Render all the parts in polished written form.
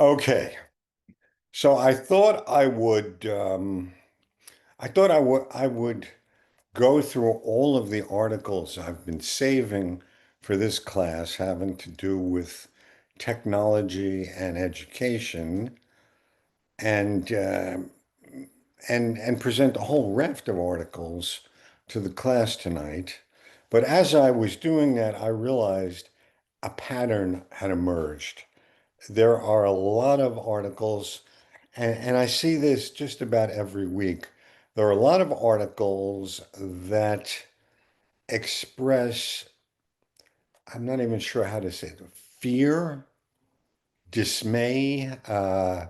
Okay, so I thought I would go through all of the articles I've been saving for this class having to do with technology and education, and and present a whole raft of articles to the class tonight. But as I was doing that, I realized a pattern had emerged. There are a lot of articles, and I see this just about every week. There are a lot of articles that express, I'm not even sure how to say it, fear, dismay, uh,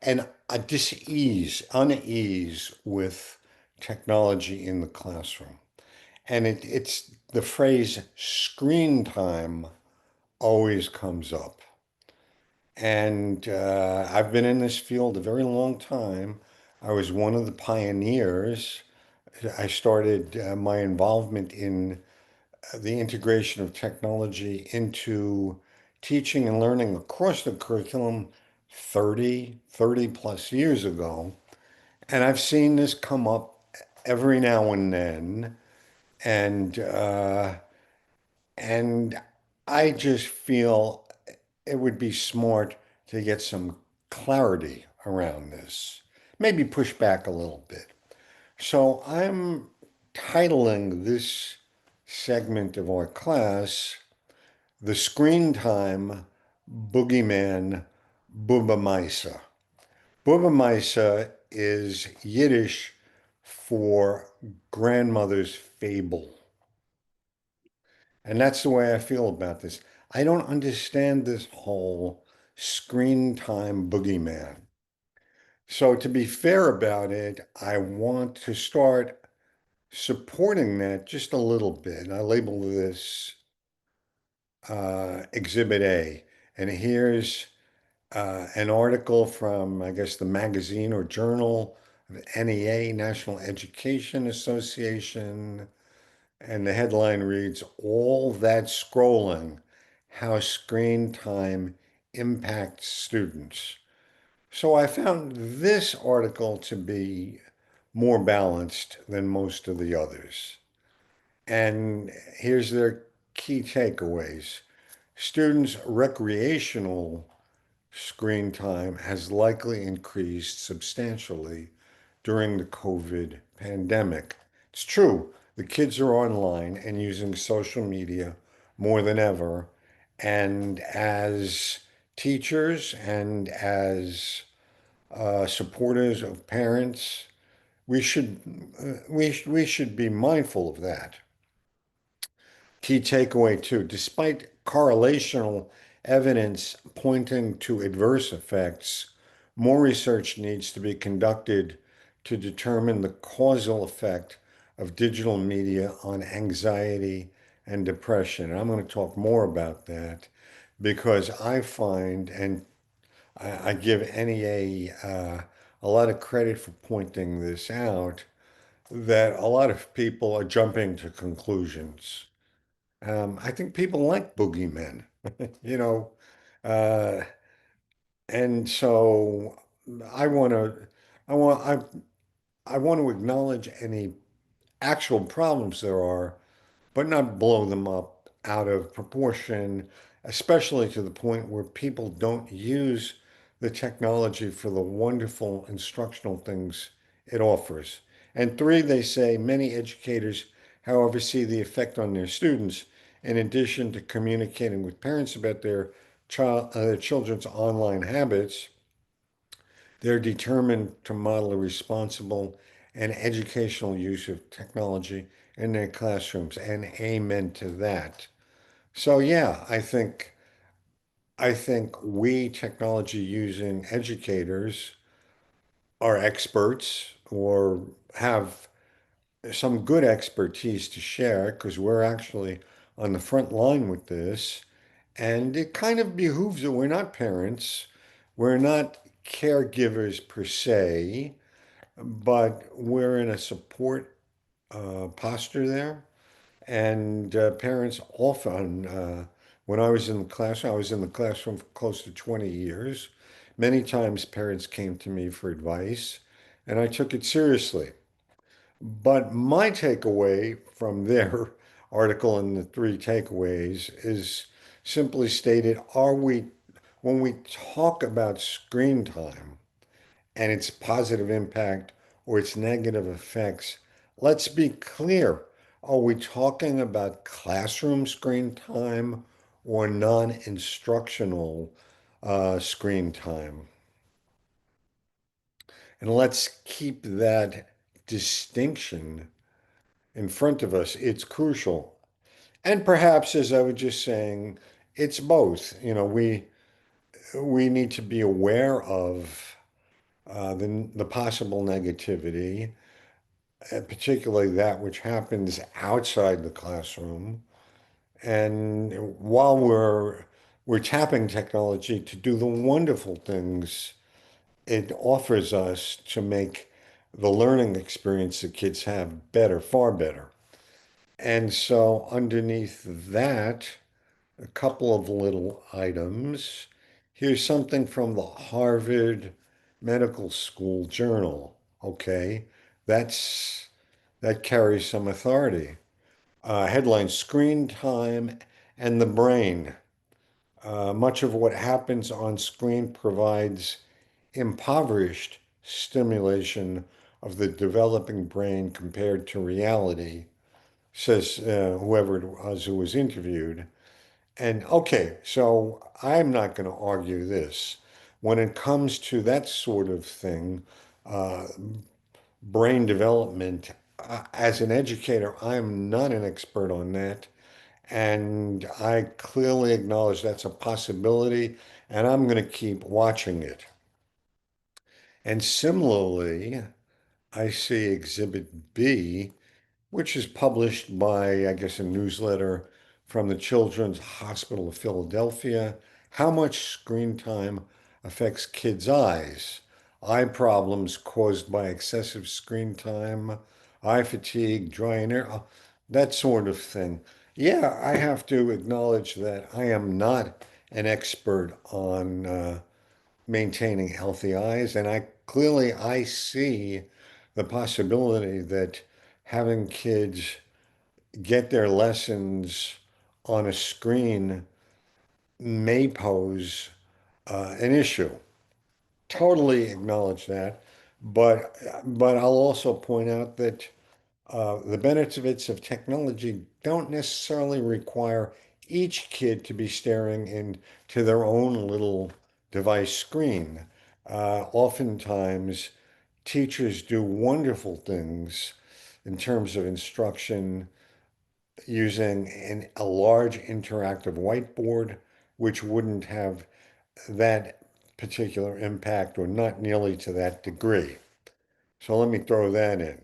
and a dis-ease, unease with technology in the classroom. And it's the phrase screen time always comes up. And I've been in this field a very long time. I was one of the pioneers. I started my involvement in the integration of technology into teaching and learning across the curriculum 30 plus years ago. And I've seen this come up every now and then. And and I just feel it would be smart to get some clarity around this, maybe push back a little bit. So I'm titling this segment of our class The Screen Time Boogeyman Bubamaisa. Bubamaisa is Yiddish for grandmother's fable. And that's the way I feel about this. I don't understand this whole screen time boogeyman. So, to be fair about it, I want to start supporting that just a little bit. I label this Exhibit A. And here's an article from, I guess, the magazine or journal of NEA, National Education Association. And the headline reads, All That Scrolling, How Screen Time Impacts Students. So I found this article to be more balanced than most of the others. And here's their key takeaways. Students' recreational screen time has likely increased substantially during the COVID pandemic. It's true, the kids are online and using social media more than ever. And as teachers and as supporters of parents, we should be mindful of that. Key takeaway too, despite correlational evidence pointing to adverse effects, more research needs to be conducted to determine the causal effect of digital media on anxiety and depression. And I'm going to talk more about that because I find, and I give NEA a lot of credit for pointing this out, that a lot of people are jumping to conclusions. I think people like boogeymen, you know, uh, and so I want to, I want, I want to acknowledge any actual problems there are, but not blow them up out of proportion, especially to the point where people don't use the technology for the wonderful instructional things it offers. And three, they say many educators, however, see the effect on their students in addition to communicating with parents about their children's online habits. They're determined to model a responsible and educational use of technology in their classrooms, and amen to that. So yeah, I think we technology using educators are experts or have some good expertise to share because we're actually on the front line with this. And it kind of behooves that we're not parents, we're not caregivers per se, but we're in a support posture there. And parents often, when I was in the classroom, I was in the classroom for close to 20 years. Many times parents came to me for advice, and I took it seriously. But my takeaway from their article and the three takeaways is simply stated, when we talk about screen time and its positive impact or its negative effects, let's be clear. Are we talking about classroom screen time or non-instructional screen time? And let's keep that distinction in front of us. It's crucial. And perhaps, as I was just saying, it's both. We need to be aware of the possible negativity, particularly that which happens outside the classroom. And while we're tapping technology to do the wonderful things it offers us to make the learning experience that kids have better, far better. And so underneath that, a couple of little items. Here's something from the Harvard Medical School Journal. Okay, that's that carries some authority. Headline: Screen time and the brain. Much of what happens on screen provides impoverished stimulation of the developing brain compared to reality, says whoever it was who was interviewed. And okay, so I'm not going to argue this. When it comes to that sort of thing, uh, brain development, as an educator, I'm not an expert on that. And I clearly acknowledge that's a possibility, and I'm going to keep watching it. And similarly, I see Exhibit B, which is published by, I guess, a newsletter from the Children's Hospital of Philadelphia. How much screen time affects kids' eyes? Eye problems caused by excessive screen time, eye fatigue, dry and air, that sort of thing. Yeah, I have to acknowledge that I am not an expert on maintaining healthy eyes. And I see the possibility that having kids get their lessons on a screen may pose an issue. Totally acknowledge that. But I'll also point out that the benefits of technology don't necessarily require each kid to be staring into their own little device screen. Oftentimes, teachers do wonderful things in terms of instruction using a large interactive whiteboard, which wouldn't have that particular impact or not nearly to that degree. So let me throw that in.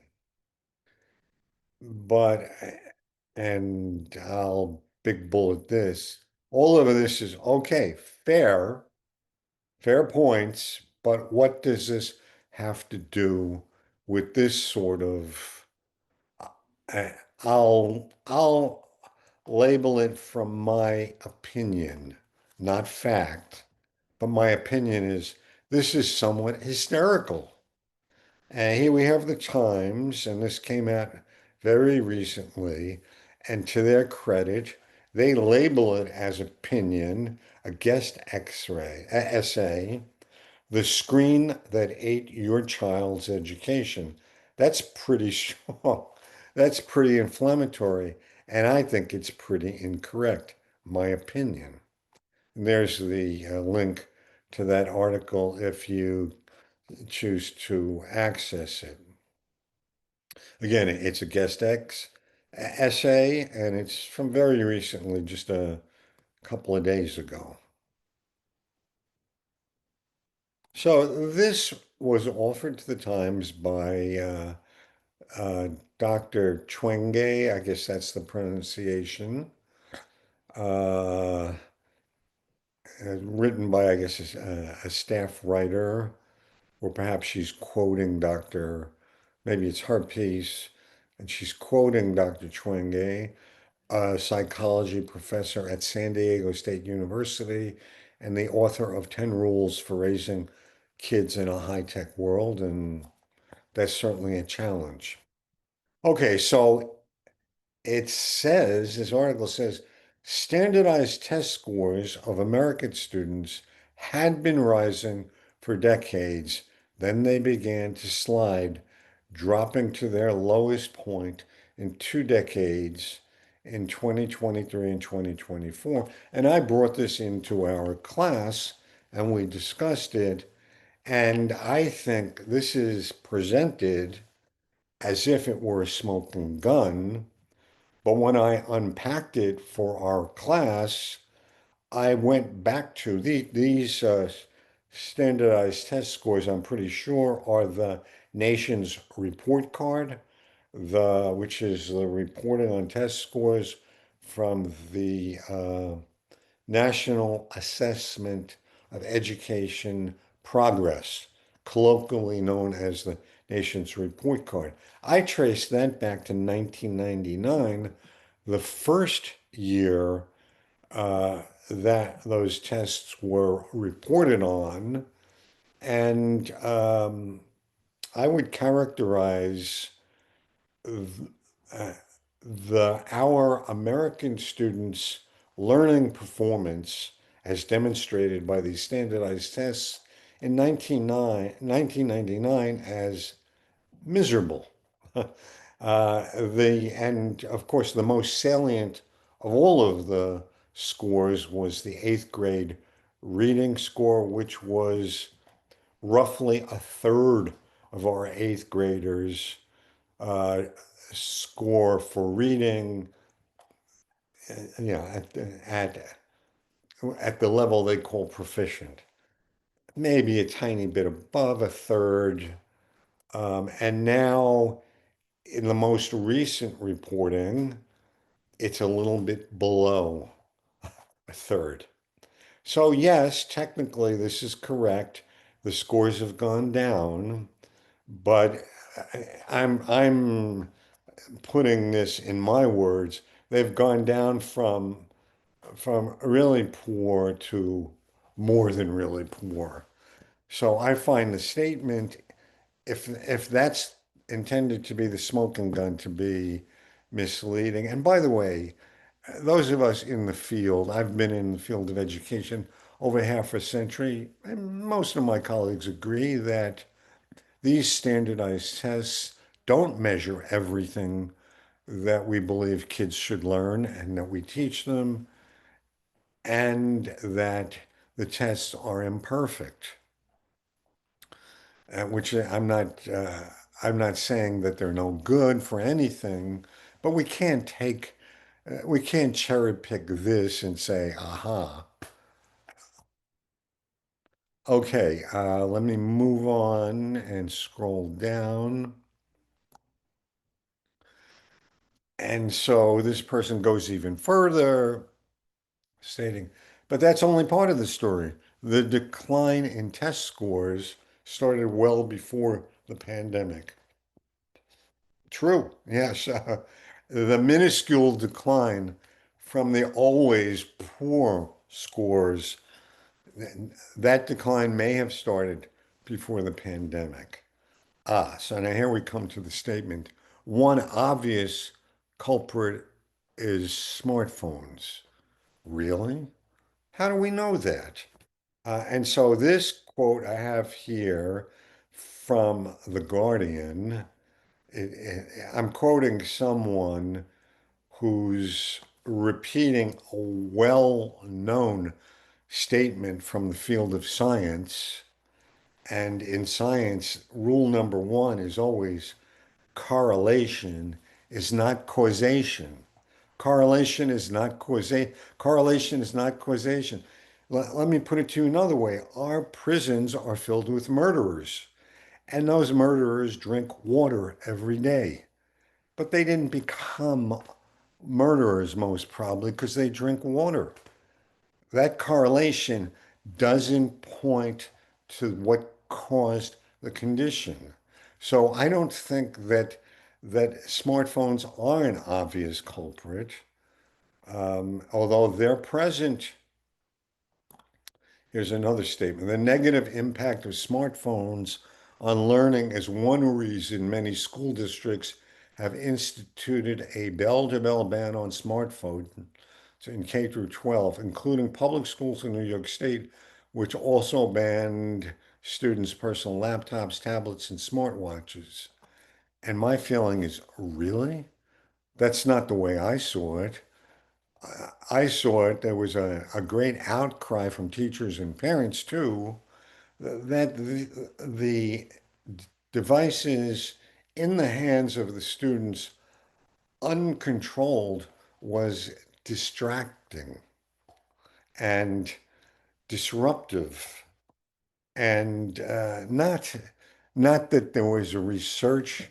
But and I'll big bullet this. All of this is okay, fair points, but what does this have to do with this sort of, uh, I'll label it from my opinion, not fact, but my opinion is this is somewhat hysterical. And here we have the Times, and this came out very recently. And to their credit, they label it as opinion, a guest X-ray, essay, the screen that ate your child's education. That's pretty strong. That's pretty inflammatory. And I think it's pretty incorrect, my opinion. And there's the link to that article if you choose to access it. Again, it's a guest X essay, and it's from very recently, just a couple of days ago. So this was offered to the Times by Dr. Twenge, I guess that's the pronunciation, uh, written by, I guess, a staff writer, or perhaps she's quoting maybe it's her piece, and she's quoting Dr. Twenge. a psychology professor at San Diego State University and the author of 10 Rules for Raising Kids in a High-Tech World, and that's certainly a challenge. Okay, so it says, this article says, standardized test scores of American students had been rising for decades. Then they began to slide, dropping to their lowest point in 2 decades in 2023 and 2024. And I brought this into our class and we discussed it. And I think this is presented as if it were a smoking gun. But when I unpacked it for our class, I went back to these standardized test scores, I'm pretty sure, are the nation's report card, which is the reporting on test scores from the National Assessment of Education Progress, colloquially known as the nation's report card. I traced that back to 1999, the first year that those tests were reported on. And I would characterize uh, our American students' learning performance as demonstrated by these standardized tests in 1999 as miserable. And of course, the most salient of all of the scores was the eighth grade reading score, which was roughly a third of our eighth graders uh, score for reading, at at the level they call proficient. Maybe a tiny bit above a third. And now, in the most recent reporting, it's a little bit below a third. So yes, technically this is correct. The scores have gone down, but I'm putting this in my words. They've gone down from really poor to more than really poor. So I find the statement, if that's intended to be the smoking gun, to be misleading. And by the way, those of us in the field, I've been in the field of education over half a century, and most of my colleagues agree that these standardized tests don't measure everything that we believe kids should learn and that we teach them, and that the tests are imperfect. Which I'm not saying that they're no good for anything, but we can't cherry pick this and say, aha. Okay, let me move on and scroll down. And so this person goes even further, stating, but that's only part of the story. The decline in test scores started well before the pandemic. True, yes. The minuscule decline from the always poor scores, that decline may have started before the pandemic. So now here we come to the statement. One obvious culprit is smartphones. Really? How do we know that? And so this quote I have here from The Guardian, I'm quoting someone who's repeating a well-known statement from the field of science. And in science, rule number one is always correlation is not causation. Correlation is not causation. Correlation is not causation. Let me put it to you another way. Our prisons are filled with murderers, and those murderers drink water every day. But they didn't become murderers, most probably, because they drink water. That correlation doesn't point to what caused the condition. So I don't think that smartphones are an obvious culprit. Although they're present, here's another statement. The negative impact of smartphones on learning is one reason many school districts have instituted a bell-to-bell ban on smartphones in K through 12, including public schools in New York State, which also banned students' personal laptops, tablets, and smartwatches. And my feeling is, really? That's not the way I saw it. I saw it, there was a great outcry from teachers and parents too, that the devices in the hands of the students uncontrolled was distracting and disruptive and not that there was a research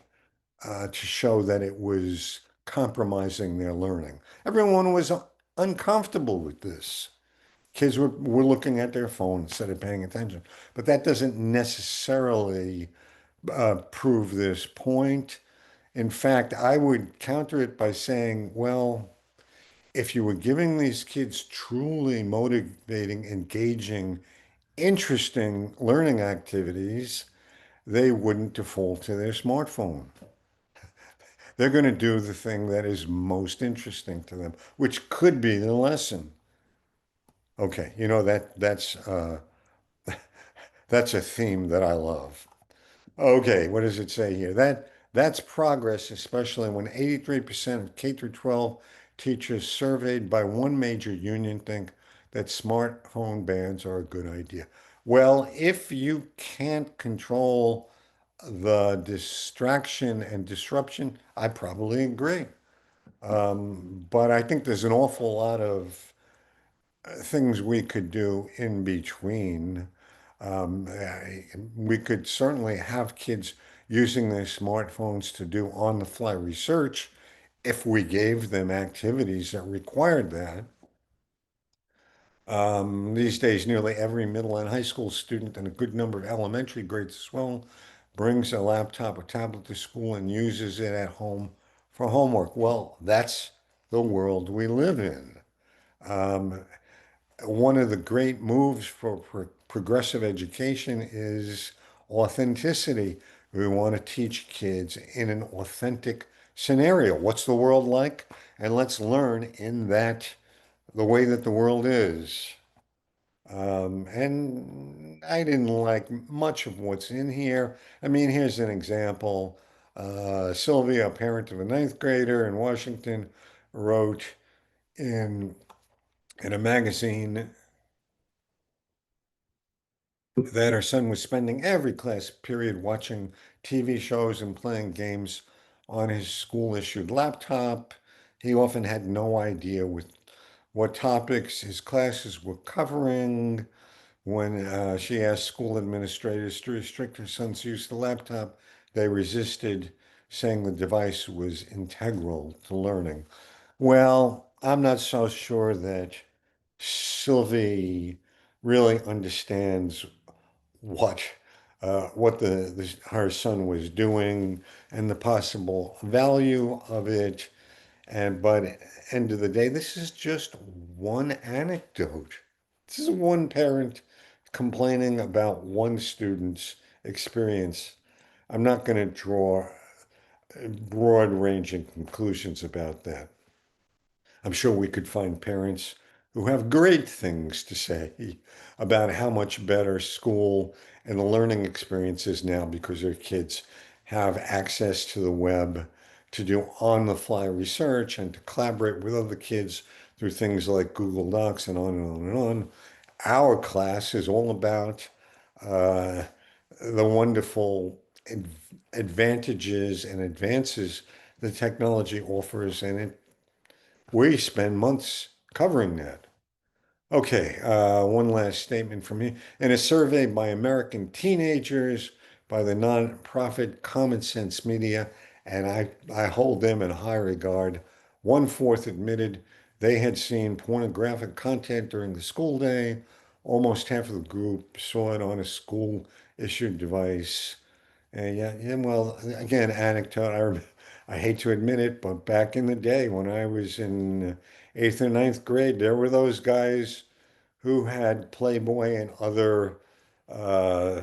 to show that it was compromising their learning. Everyone was uncomfortable with this. Kids were looking at their phone instead of paying attention. But that doesn't necessarily prove this point. In fact, I would counter it by saying, well, if you were giving these kids truly motivating, engaging, interesting learning activities, they wouldn't default to their smartphone. They're going to do the thing that is most interesting to them, which could be the lesson. Okay, you know that's a theme that I love. Okay, what does it say here? That's progress, especially when 83% of K through 12 teachers surveyed by one major union think that smartphone bans are a good idea. Well, if you can't control the distraction and disruption, I probably agree. But I think there's an awful lot of things we could do in between. We could certainly have kids using their smartphones to do on-the-fly research if we gave them activities that required that. These days, nearly every middle and high school student and a good number of elementary grades as well brings a laptop or tablet to school and uses it at home for homework. Well, that's the world we live in. Um, One of the great moves for progressive education is authenticity. We want to teach kids in an authentic scenario. What's the world like? And let's learn in that, the way that the world is. And I didn't like much of what's in here. I mean, here's an example. Sylvia, a parent of a ninth grader in Washington, wrote in, in a magazine that her son was spending every class period watching TV shows and playing games on his school-issued laptop. He often had no idea what topics his classes were covering. When she asked school administrators to restrict her son's use of the laptop, they resisted, saying the device was integral to learning. Well, I'm not so sure that Sylvie really understands what her son was doing and the possible value of it. And but end of the day, this is just one anecdote. This is one parent complaining about one student's experience. I'm not going to draw broad-ranging conclusions about that. I'm sure we could find parents who have great things to say about how much better school and the learning experience is now because their kids have access to the web to do on-the-fly research and to collaborate with other kids through things like Google Docs and on and on and on. Our class is all about uh, the wonderful advantages and advances the technology offers, and we spend months covering that. Okay, one last statement from me. In a survey by American teenagers by the nonprofit Common Sense Media, and I hold them in high regard, one-fourth admitted they had seen pornographic content during the school day. Almost half of the group saw it on a school-issued device. And yeah, well, again, anecdote. I hate to admit it, but back in the day when I was in eighth or ninth grade, there were those guys who had Playboy and uh,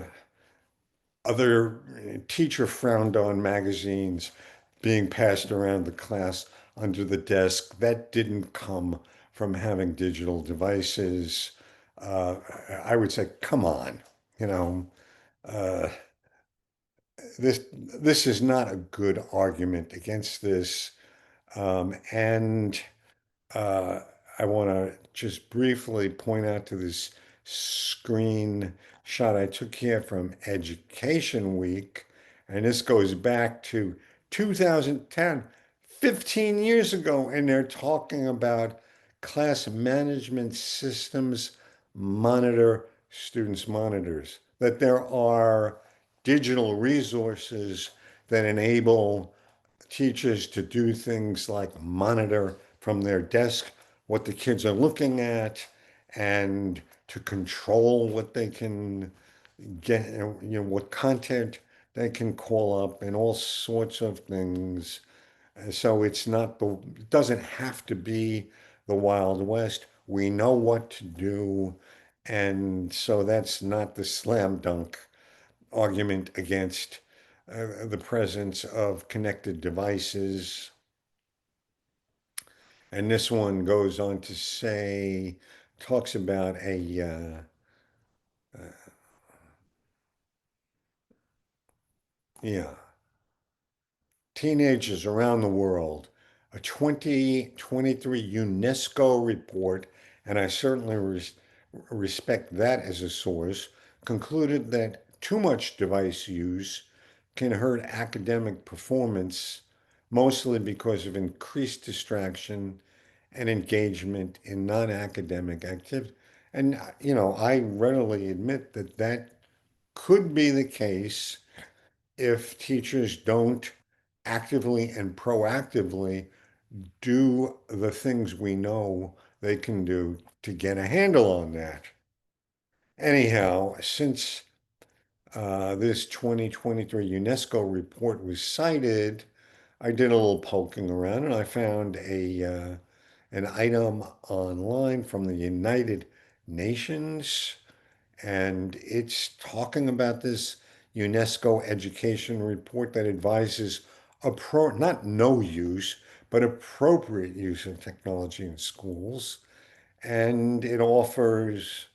other teacher frowned on magazines being passed around the class under the desk. That didn't come from having digital devices. Uh, I would say, come on, you know, uh, this is not a good argument against this. And uh, I want to just briefly point out to this screen shot I took here from Education Week, and this goes back to 2010, 15 years ago, and they're talking about class management systems monitor students' monitors, that there are digital resources that enable teachers to do things like monitor from their desk what the kids are looking at and to control what they can get, what content they can call up and all sorts of things. So it's not it doesn't have to be the Wild West. We know what to do. And so that's not the slam dunk argument against the presence of connected devices. And this one goes on to say, talks about yeah, teenagers around the world, a 2023 UNESCO report, and I certainly respect that as a source, concluded that too much device use can hurt academic performance, mostly because of increased distraction and engagement in non-academic activity. And, I readily admit that that could be the case if teachers don't actively and proactively do the things we know they can do to get a handle on that. Anyhow, since this 2023 UNESCO report was cited, I did a little poking around and I found an item online from the United Nations, and it's talking about this UNESCO education report that advises not no use, but appropriate use of technology in schools. And it offers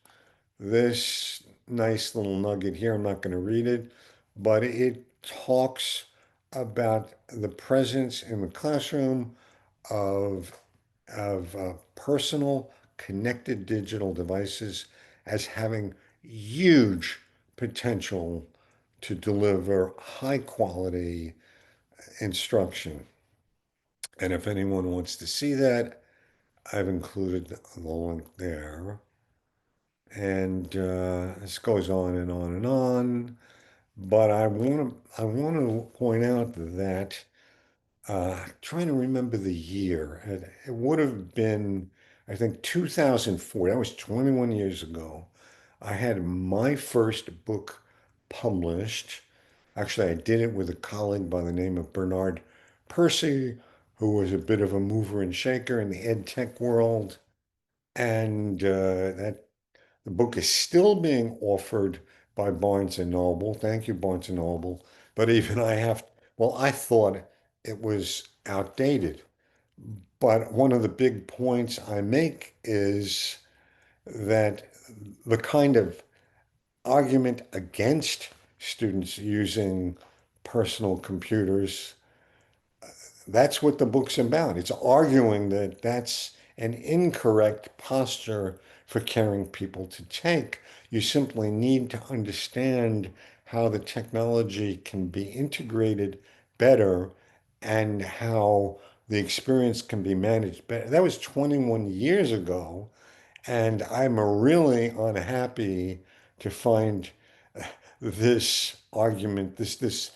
this nice little nugget here. I'm not going to read it, but it talks about the presence in the classroom of personal connected digital devices as having huge potential to deliver high quality instruction. And if anyone wants to see that, I've included the link there. And this goes on and on and on. But I want to point out that trying to remember the year. It would have been, I think, 2004. That was 21 years ago. I had my first book published. Actually, I did it with a colleague by the name of Bernard Percy, who was a bit of a mover and shaker in the ed tech world. And that the book is still being offered by Barnes and Noble. Thank you, Barnes and Noble. But even I thought it was outdated. But one of the big points I make is that the kind of argument against students using personal computers, that's what the book's about. It's arguing that that's an incorrect posture for caring people to take. You simply need to understand how the technology can be integrated better and how the experience can be managed better. That was 21 years ago, and I'm really unhappy to find this argument, this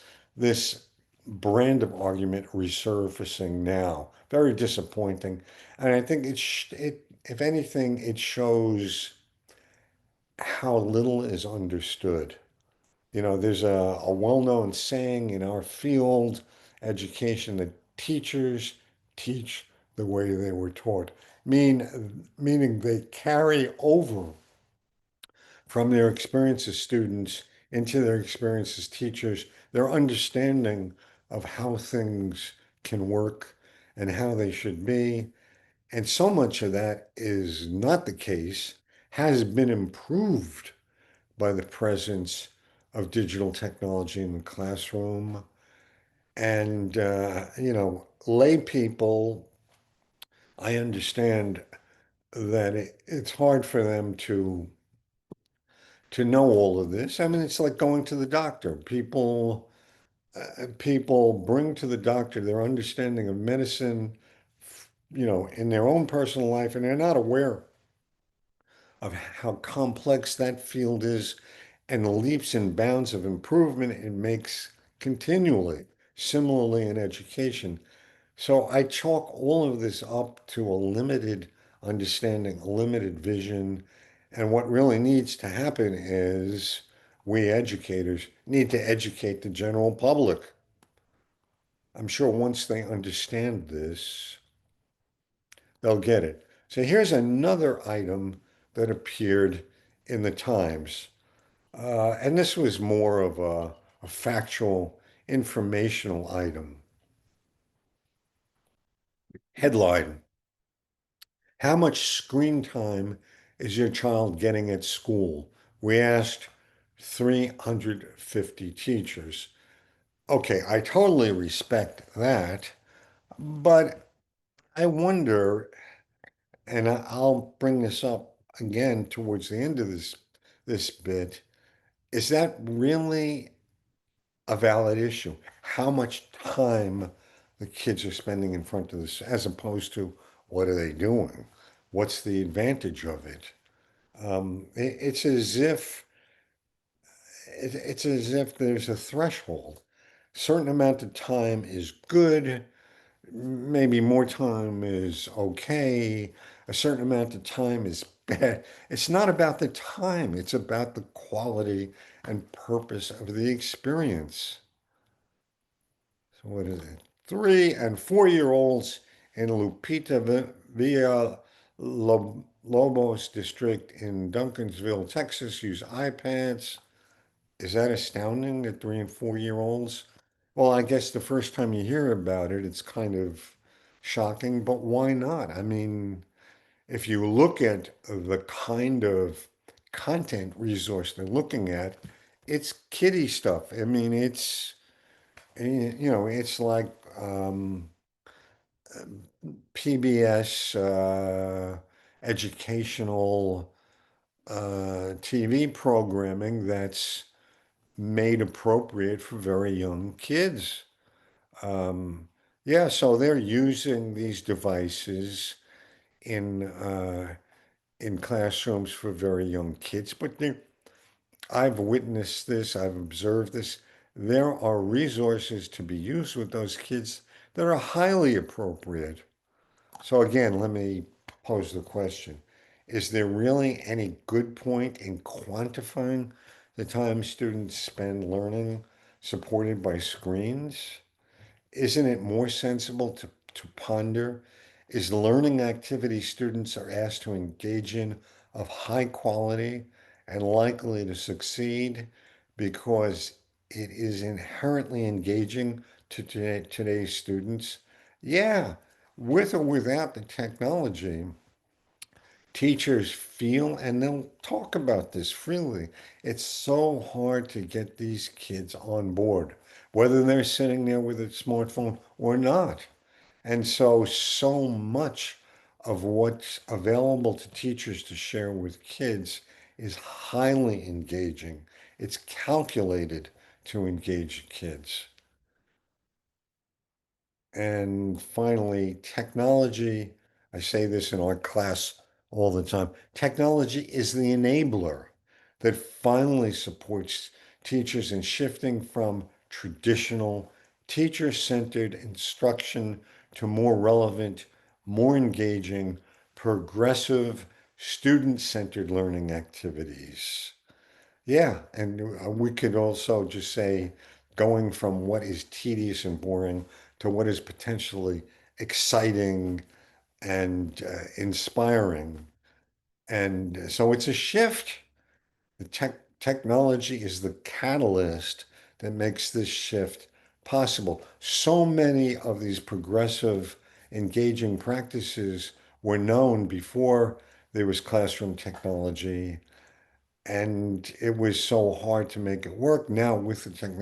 brand of argument resurfacing now. Very disappointing. And I think if anything, it shows how little is understood. There's a well-known saying in our field, education, that teachers teach the way they were taught, meaning they carry over from their experience as students into their experience as teachers, their understanding of how things can work and how they should be. And so much of that is not the case, has been improved by the presence of digital technology in the classroom. And, lay people, I understand that it's hard for them to know all of this. I mean, it's like going to the doctor. People bring to the doctor their understanding of medicine, in their own personal life, and they're not aware of how complex that field is and the leaps and bounds of improvement it makes continually. Similarly in education. So I chalk all of this up to a limited understanding, a limited vision. And what really needs to happen is we educators need to educate the general public. I'm sure once they understand this, they'll get it. So here's another item that appeared in the Times. And this was more of a factual, informational item. Headline: how much screen time is your child getting at school? We asked 350 teachers. Okay, I totally respect that, but I wonder, and I'll bring this up again towards the end of this bit, is that really a valid issue? How much time the kids are spending in front of this, as opposed to what are they doing? What's the advantage of it? It's as if it's as if there's a threshold. Certain amount of time is good. Maybe more time is okay. A certain amount of time is bad. It's not about the time. It's about the quality and purpose of the experience. So what is it? 3 and 4-year-olds in Villa Lobos district in Duncansville, Texas, use iPads. Is that astounding that 3 and 4-year-olds? Well, I guess the first time you hear about it, it's kind of shocking, but why not? I mean, if you look at the kind of content resource they're looking at, it's kiddie stuff. I mean, it's like PBS educational TV programming that's made appropriate for very young kids. Um, yeah, so they're using these devices in in classrooms for very young kids, but I've witnessed this, I've observed this. There are resources to be used with those kids that are highly appropriate. So again, let me pose the question. Is there really any good point in quantifying the time students spend learning supported by screens? Isn't it more sensible to ponder, is learning activity students are asked to engage in of high quality and likely to succeed because it is inherently engaging to today's students? Yeah, with or without the technology, teachers feel, and they'll talk about this freely, it's so hard to get these kids on board, whether they're sitting there with a smartphone or not. And so much of what's available to teachers to share with kids is highly engaging. It's calculated to engage kids. And finally, technology, I say this in our class all the time, technology is the enabler that finally supports teachers in shifting from traditional teacher-centered instruction to more relevant, more engaging, progressive, student-centered learning activities. Yeah, and we could also just say going from what is tedious and boring to what is potentially exciting and inspiring. And so it's a shift. The technology is the catalyst that makes this shift possible. So many of these progressive, engaging practices were known before there was classroom technology, and it was so hard to make it work. Now, with the technology,